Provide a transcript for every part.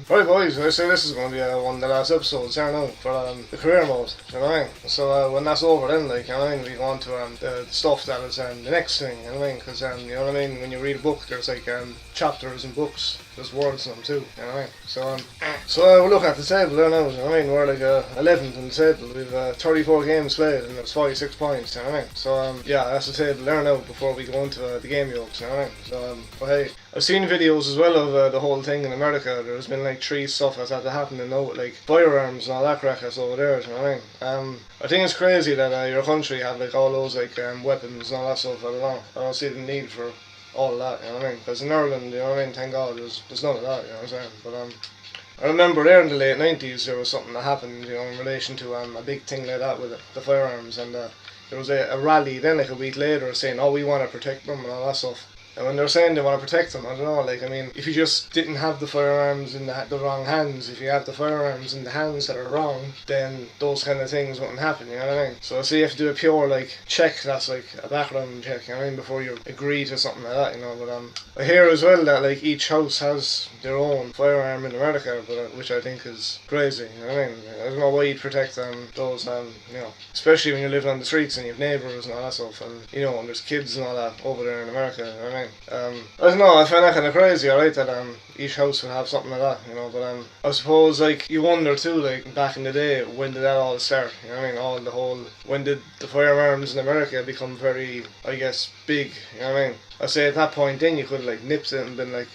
Right boys, I say this is going to be one of the last episodes here now for the career mode, you know what I mean? So when that's over then, like, you know what I mean, we go on to the stuff that is the next thing, you know what I mean? Because, you know what I mean, when you read a book, there's like chapters in books, there's words in them too, you know what I mean? So we'll look at the table there now, you know what I mean? We're like 11th on the table, we've 34 games played and it's 46 points, you know what I mean? So yeah, that's the table there now before we go into the game yokes, you know what I mean? So but hey, I've seen videos as well of the whole thing in America. There's been like 3 stuff that's had to happen, and with like firearms and all that crack that's over there, you know what I mean? I think it's crazy that your country have like all those like weapons and all that stuff. I don't see the need for all of that, you know what I mean? Because in Ireland, you know what I mean, thank God there's none of that, you know what I'm saying? But I remember there in the late 90s there was something that happened, you know, in relation to a big thing like that with the firearms, and there was a rally then like a week later saying, oh, we want to protect them and all that stuff. And when they're saying they want to protect them, I don't know, like, I mean, if you just didn't have the firearms in the wrong hands, if you have the firearms in the hands that are wrong, then those kind of things wouldn't happen, you know what I mean? So you have to do a pure, like, check, that's like a background check, you know what I mean, before you agree to something like that, you know, but I hear as well that, like, each house has their own firearm in America, which I think is crazy, you know what I mean? I don't know why you'd protect those, you know, especially when you're living on the streets and you have neighbours and all that stuff, and, you know, and there's kids and all that over there in America, you know what I mean? I don't know, I find that kind of crazy, alright, that each house would have something like that, you know, but I suppose, like, you wonder too, like, back in the day, when did that all start, you know what I mean, when did the firearms in America become very, I guess, big, you know what I mean? I say at that point then you could, like, nipped it and been like,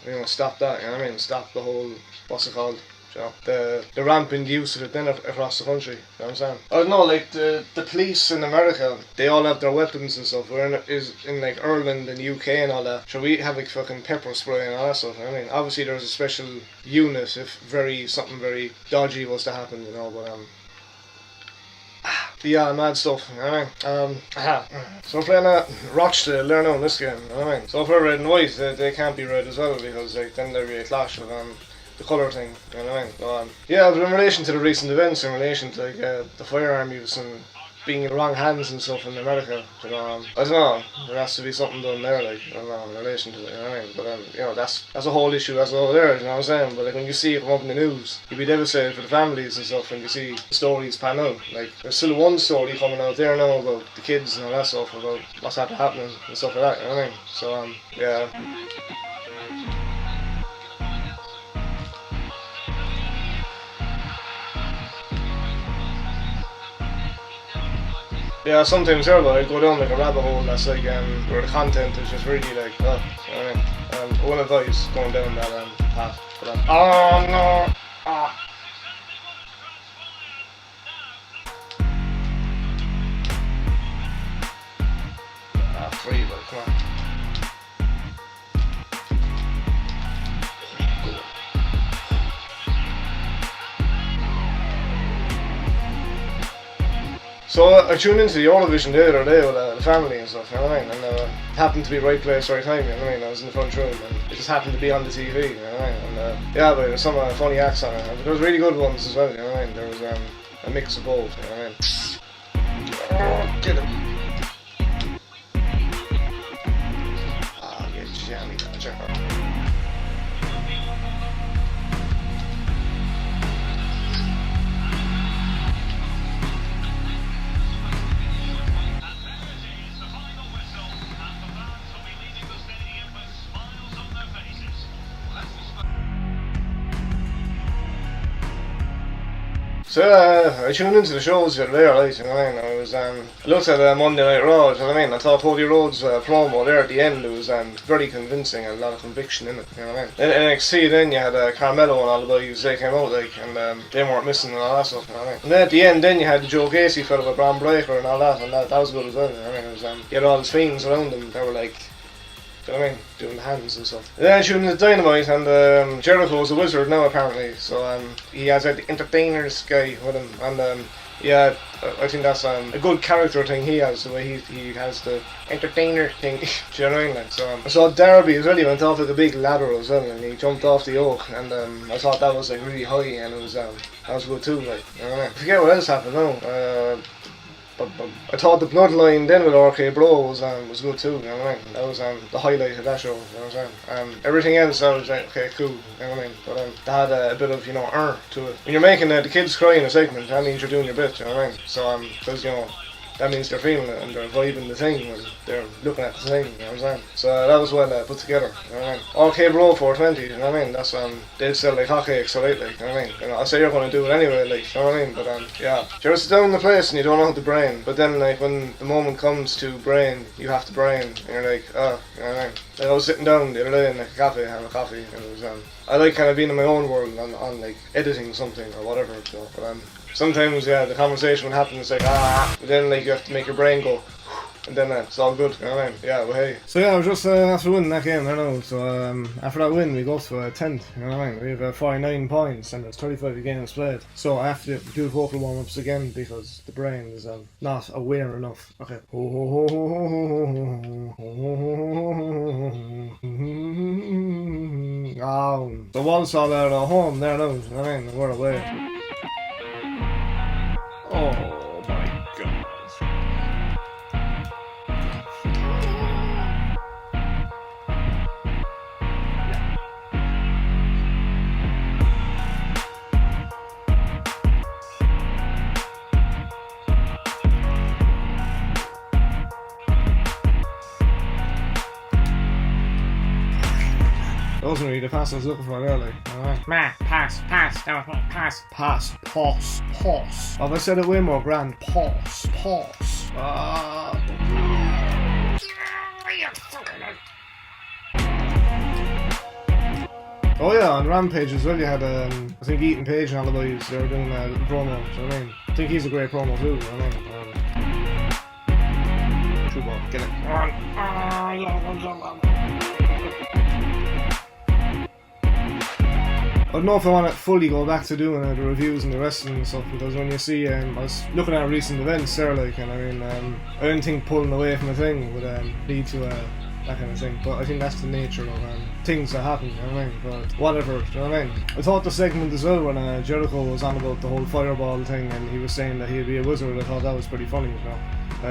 you know, stop that, you know what I mean, stop the whole, what's it called? You know, the rampant use of it then across the country, you know what I'm saying? I don't know, like the police in America, they all have their weapons and stuff, where in like Ireland and UK and all that, so we have like fucking pepper spray and all that stuff, you know what I mean? Obviously there's a special unit if something very dodgy was to happen, you know, but yeah, mad stuff, you know what I mean? So we're playing Rochdale there now in this game, you know what I mean? So if we're red and white, they can't be red as well, because like then there'd be a clash with the colour thing, you know what I mean? So, yeah, but in relation to the recent events, in relation to like the firearm use and being in the wrong hands and stuff in America, you know, I don't know, there has to be something done there, like, I don't know, in relation to it, you know what I mean? But you know, that's a whole issue that's over there, you know what I'm saying? But like when you see it come up in the news, you'd be devastated for the families and stuff when you see the stories pan out. Like, there's still one story coming out there now about the kids and all that stuff, about what's happening and stuff like that, you know what I mean? So, yeah. Yeah, sometimes I go down like a rabbit hole that's like where the content is just really like, you know what I mean? I won't advise going down that path. But oh no! Free, but come on. So I tuned into the Eurovision the other day with the family and stuff, you know what I mean? And it happened to be right place, right time, you know what I mean? I was in the front room and it just happened to be on the TV, you know what I mean? And yeah, but there was some funny acts on it. And there was really good ones as well, you know what I mean? There was a mix of both, you know what I mean? Get him. You jammy dodger. So I tuned into the shows the other day, right, you know what I mean? I looked at Monday Night Raw, you know what I mean? I thought Cody Rhodes' promo there at the end, it was very convincing and a lot of conviction in it, you know what I mean? In NXT then you had Carmelo and all the boys, they came out like, and they weren't missing and all that stuff, you know what I mean? And then at the end then you had the Joe Casey fellow with Braun Breaker and all that, and that was good as well, you know what I mean? It was, you had all his fiends around them, they were like, you know what I mean? Doing the hands and stuff. And then I tuned into Dynamite, and Jericho's a wizard now apparently, so he has the entertainers guy with him, and yeah, I think that's a good character thing he has, the way he has the entertainer thing, do you know what I mean? Like, so I saw Darby as well, he went off like a big ladder as well, and he jumped off the oak, and I thought that was like really high, and it was that was good too, like, you know what I mean? I forget what else happened now, But I thought the bloodline then with RK Bro was good too, you know what I mean? That was the highlight of that show, you know what I'm saying? Everything else I was like, okay, cool, you know what I mean? But they had a bit of, to it. When you're making the kids cry in a segment, that means you're doing your bit, you know what I mean? So because that means they're feeling it and they're vibing the thing and they're looking at the thing, you know what I'm saying? So that was well put together, you know what I mean? RK Bro 420, you know what I mean? That's they'll sell like hotcakes, so like, you know what I mean? I say you're gonna do it anyway, like, you know what I mean? But yeah. You're sit down in the place and you don't know how to brain, but then like when the moment comes to brain, you have to brain and you're like, oh, you know what I mean? Like, I was sitting down the other day in like a cafe having a coffee and it was I like kind of being in my own world on like editing something or whatever, so but sometimes, the conversation would happen, it's like, but then like you have to make your brain go, and then it's all good, you know what I mean? Yeah, well, hey. So yeah, I was just after winning that game, I know, so after that win, we go to 10th, you know what I mean? We have 49 points, and there's 35 games played. So I have to do vocal warm-ups again, because the brain is not aware enough. Okay. The walls all out at home, there now, you know what I mean? We're away. Oh my god. That wasn't really the pass I was looking for earlier. Alright. Pass. That was pass. Pause. Have I said it way more grand? Pause. Oh yeah, on Rampage as well you had, I think Eaton Page and all the boys, they were doing a little promo, so I mean, I think he's a great promo too, I mean. True ball, get it. I don't know if I want to fully go back to doing the reviews and the wrestling and stuff, because when you see, I was looking at recent events there, like, and I mean, I don't think pulling away from a thing would lead to that kind of thing, but I think that's the nature of things that happen, you know what I mean? But whatever, you know what I mean? I thought the segment as well when Jericho was on about the whole fireball thing and he was saying that he'd be a wizard, I thought that was pretty funny, you know?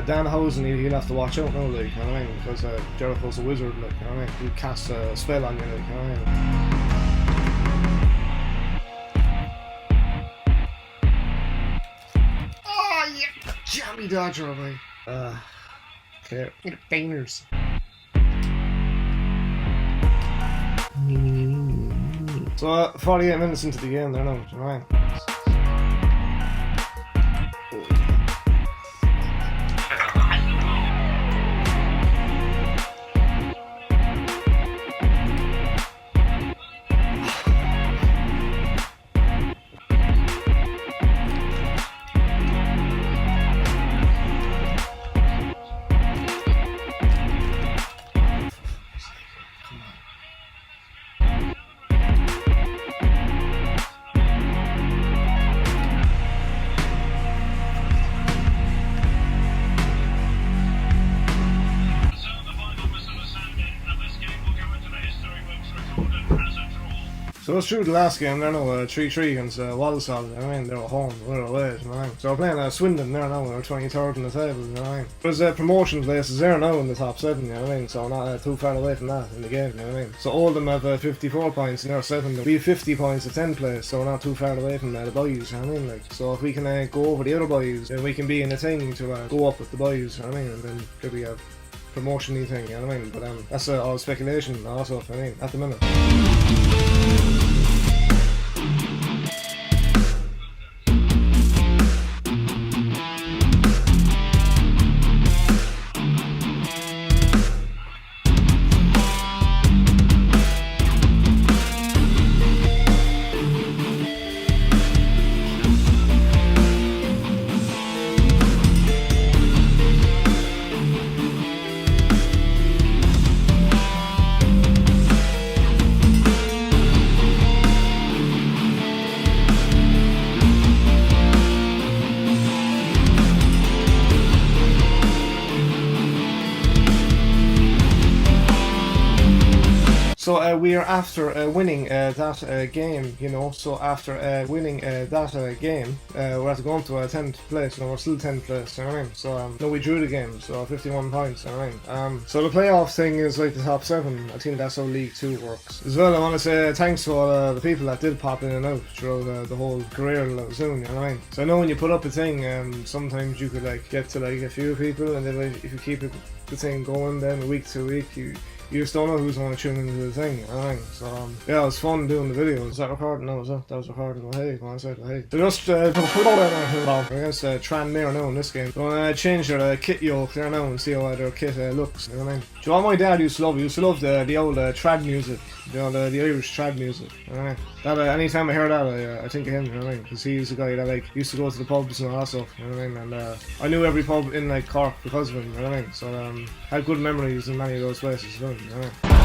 Danhausen, he'll have to watch out now, like, you know what I mean? Because Jericho's a wizard, like, you know what I mean? He'll cast a spell on you, like, you know what I mean? Jammy Dodger away. Okay. Bangers. So 48 minutes into the game there now, do you know what I mean? So let's through the last game there now, 3-3 against Walsall, I mean, they were home, we were away, you know what I mean? So we're playing Swindon there now, we're 23rd in the table, you know what I mean? There's promotion places there now in the top 7, you know what I mean? So we're not too far away from that in the game, you know what I mean? So Oldham have 54 points and they're 7th, we have 50 points at 10th place, so we're not too far away from the boys, you know what I mean? Like, so if we can go over the other boys, then we can be in a thing to go up with the boys, you know what I mean? And then could be a promotion-y thing, you know what I mean? But that's all speculation also, I mean, at the minute. we are after winning that game, you know. So after winning that game, we're after going to 10th place. No, we're still 10th place, you know what I mean? So no, we drew the game, so 51 points, you know what I mean? So the playoff thing is like the top 7. I think that's how League 2 works. As well, I want to say thanks to all the people that did pop in and out throughout the whole career of Zoom, you know what I mean? So I know when you put up a thing, sometimes you could like get to like a few people, and then like, if you keep the thing going then week to week, you just don't know who's going to tune into the thing, you know what I mean? So yeah, it was fun doing the videos. Was that recording? No, that was recording. Well, hey, when I said hey. So just we're against Tranmere now in this game. So change their kit yoke there now and see how their kit looks, you know what I mean? Do you know what my dad used to love? He used to love the old trad music, the Irish trad music, you know what I mean? That anytime I hear that, I think of him, you know what I mean? Because he's a guy that like used to go to the pubs and all that stuff, you know what I mean? And I knew every pub in like Cork because of him, you know what I mean? So had good memories in many of those places as well, you know what I mean?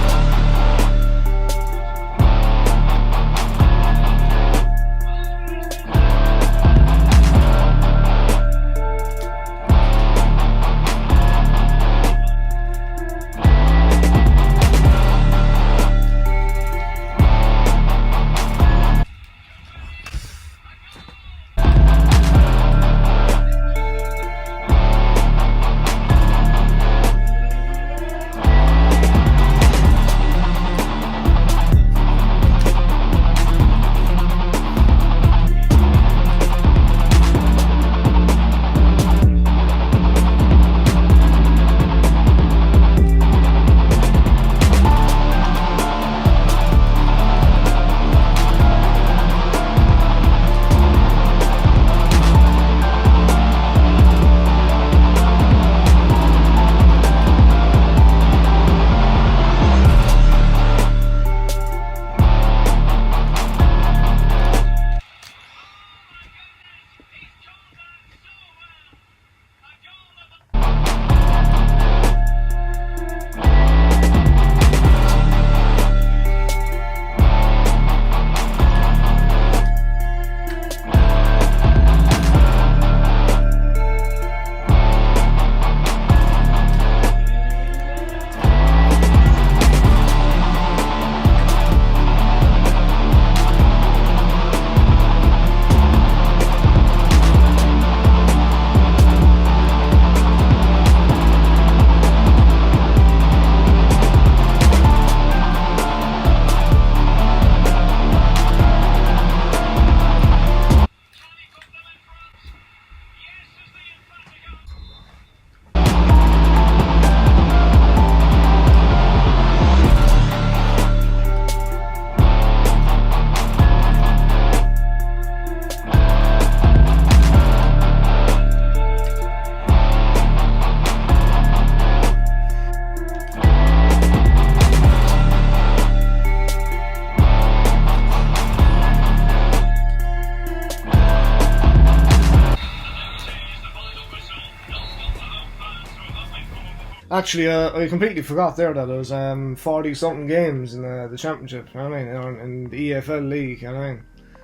Actually, I completely forgot there that there was 40-something games in the championship, you know what I mean, or in the EFL league, you know what I mean.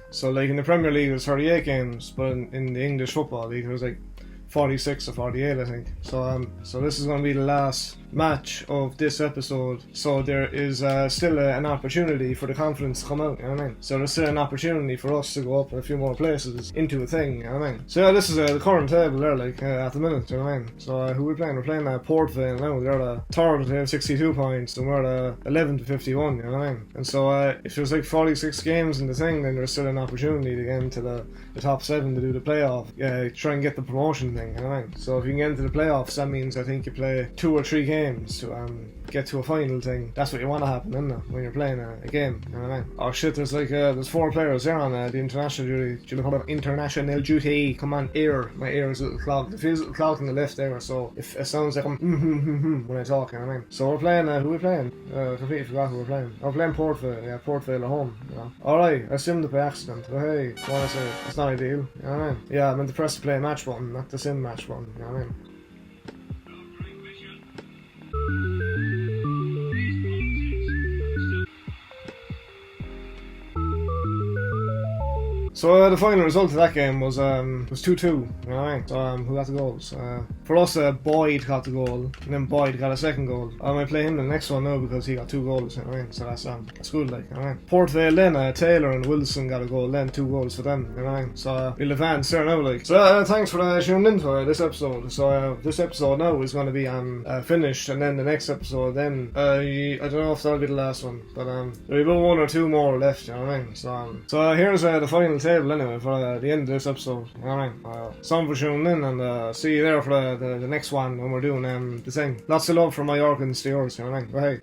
So like in the Premier League there's 38 games, but in the English Football League there was like 46 or 48, I think. So this is going to be the last match of this episode, so there is still an opportunity for the confidence to come out, you know what I mean? So there's still an opportunity for us to go up a few more places into a thing, you know what I mean? So yeah, this is the current table there, like at the minute, you know what I mean? So who we're playing? We're playing Port Vale now. They're the third, they have 62 points, and we're the 11 to 51, you know what I mean? And so if there's like 46 games in the thing, then there's still an opportunity to get into the top 7 to do the playoff, try and get the promotion thing, you know what I mean? So if you can get into the playoffs, that means I think you play 2 or 3 games to get to a final thing. That's what you want to happen, isn't it? When you're playing a game, you know what I mean? Oh shit, there's like there's 4 players there on the international duty. Do you know about international duty? Come on, ear. My ear is a little clogged. It feels a little clogged in the left there, so if it sounds like I'm when I talk, you know what I mean? So we're playing, who are we playing? Completely forgot who we're playing. We're playing Port Vale, yeah, Port Vale at home, you know. Alright, I assumed it by accident, but hey, what I say, it's not ideal, you know what I mean? Yeah, I meant to press the play match button, not the sim match button, you know what I mean? So the final result of that game was 2-2, you know what I mean? So who got the goals? for us, Boyd got the goal, and then Boyd got a second goal. I might play him the next one now because he got 2 goals, you know what I mean? So that's good, like, you know what I mean? Port Vale then, Taylor and Wilson got a goal then, 2 goals for them, you know what I mean? So we'll advance there now, like. So thanks for tuning in for this episode. So this episode now is going to be finished, and then the next episode, then I don't know if that'll be the last one, but there'll be about 1 or 2 more left, you know what I mean? So here's the final table anyway for the end of this episode, you know what I mean? Some for tuning in, and see you there for the next one when we're doing the thing. Lots of love from my Yorkins to yours, you know what I mean? Bye.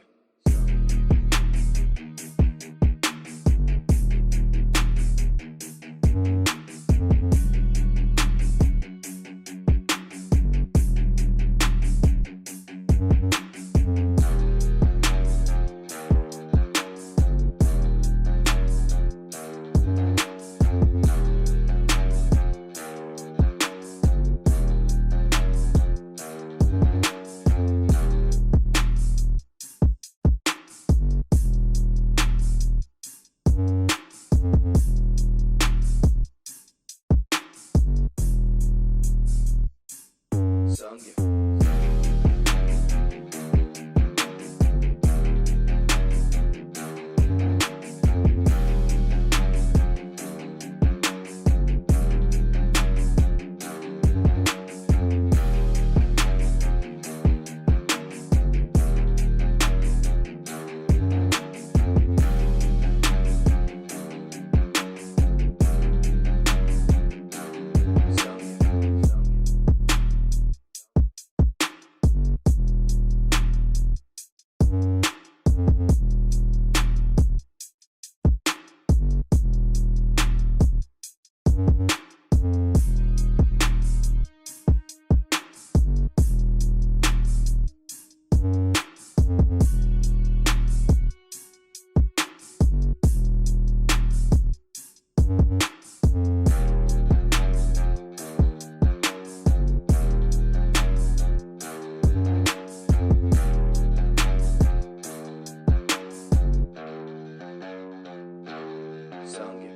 Sound